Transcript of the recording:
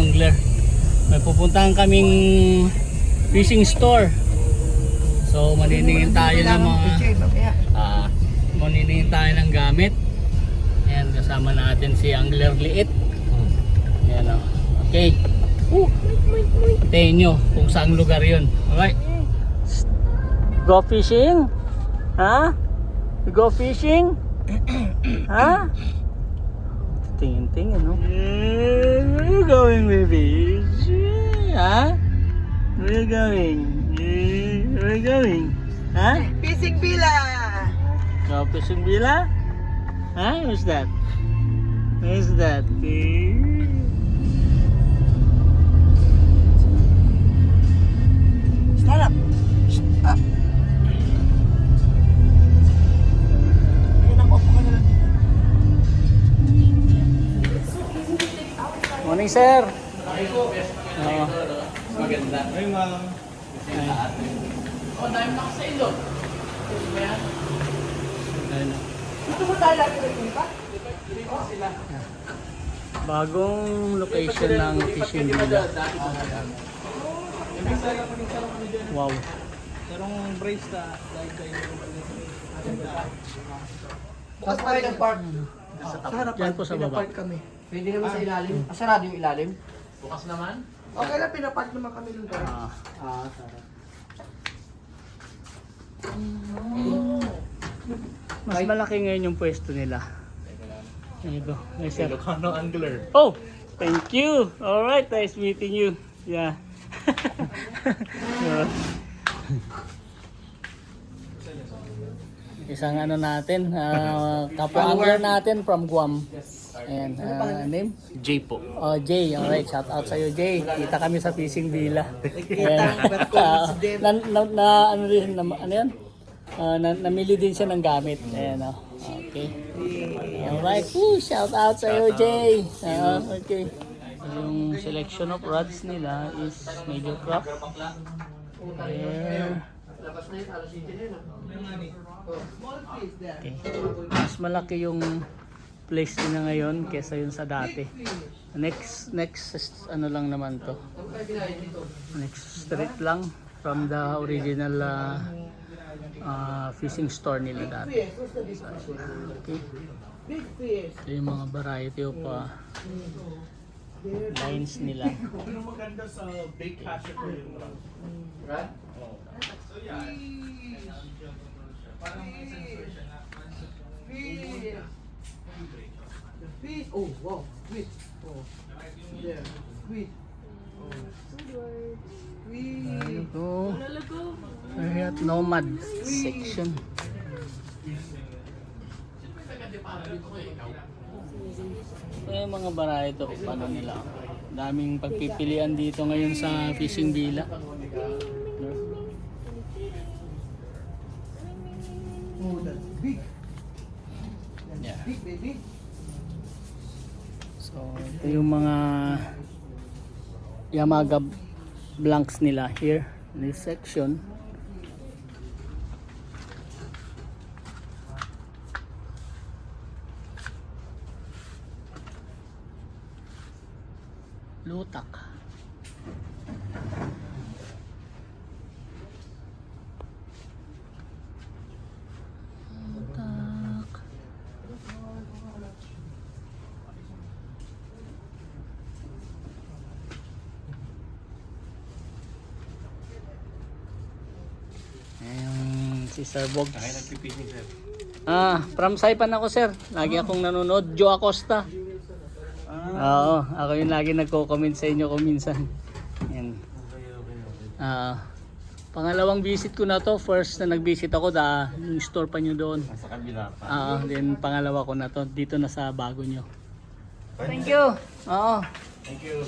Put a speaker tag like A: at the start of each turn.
A: angler. May pupuntahan kaming fishing store. So maniningin tayo ng mga maniningin tayo ng gamit. Ayan, kasama natin si Angler Liit. Ayan o. Okay. Tayo nyo kung saang lugar yun. Alright. Go fishing? Ha? You go fishing? Ha? Tingin-tingin, no? Where you going, baby? Ha? Where you going? Where you going? Ha?
B: Fishing Villa!
A: Go fishing Villa? Ha? Who's that? Who's that?
B: Stand up! Up! Ayun ako, upo ka na lang.
A: Morning, sir.
C: Maganda. Ay, ma'am.
A: Dahil na sa ilo.
B: Dito ba tayo lagi nagpunta?
A: Bagong location ng fishing villa. Wow.
C: Sarong brace ta. Dahil kayo.
B: Bukas pa rin ang park.
A: Diyan po sa baba.
B: Pinapark kami. Pwede naman sa ilalim. Sarado yung ilalim.
A: Bukas naman?
B: Okay lang, pinapark naman kami doon.
A: Sarap. Mas malaki ngayon yung pwesto nila. There you go. Nice, sir.
C: Ilocano angler.
A: Oh, thank you. All right, nice meeting you. Yeah. Isang ano natin, kapwa angler natin from Guam. And name?
C: J po.
A: Oh, Jay. Alright, shout out sa iyo, Jay. Kita kami sa fishing villa.
B: But coincident.
A: Ano rin, ano yan? Namili din siya ng gamit. Ayan, oh. Okay. Alright, shout out sa iyo, Jay. Okay. Yung selection of rods nila is major craft. There. Okay. Mas malaki yung place nila ngayon kesa yun sa dati. Next ano lang naman to. Next street lang from the original fishing store nila dati. Okay. Ito yung mga variety of lines nila.
C: Ano maganda sa big catch ko yung
B: Right?
C: So yeah. Parang may sensor siya na.
B: Fish! Oh, wow! Squid! Oh. Yeah. Squid! Oh. Squid!
A: Ito. Ayan, nomad section. Ito yung mga variety of ano nila. Daming pagpipilian dito ngayon sa fishing villa.
B: Oh, that's big!
A: Yeah.
B: Big, baby!
A: So, ito yung mga Yamaga blanks nila here in this section. Lutak. Lutak. Ayan, si Sir Bogs.
C: Ay, nagpipishing sir.
A: From Saipan ako, sir. Lagi akong nanonood. Joe Acosta. Oo, ako yung lagi nagko-comment sa inyo kung minsan. Yan. Pangalawang visit ko na to. First na nag-visit ako, yung store pa nyo doon.
C: Sa kabila pa.
A: Then pangalawa ko na to. Dito na sa bago nyo. Thank you. Oo.
C: Thank you.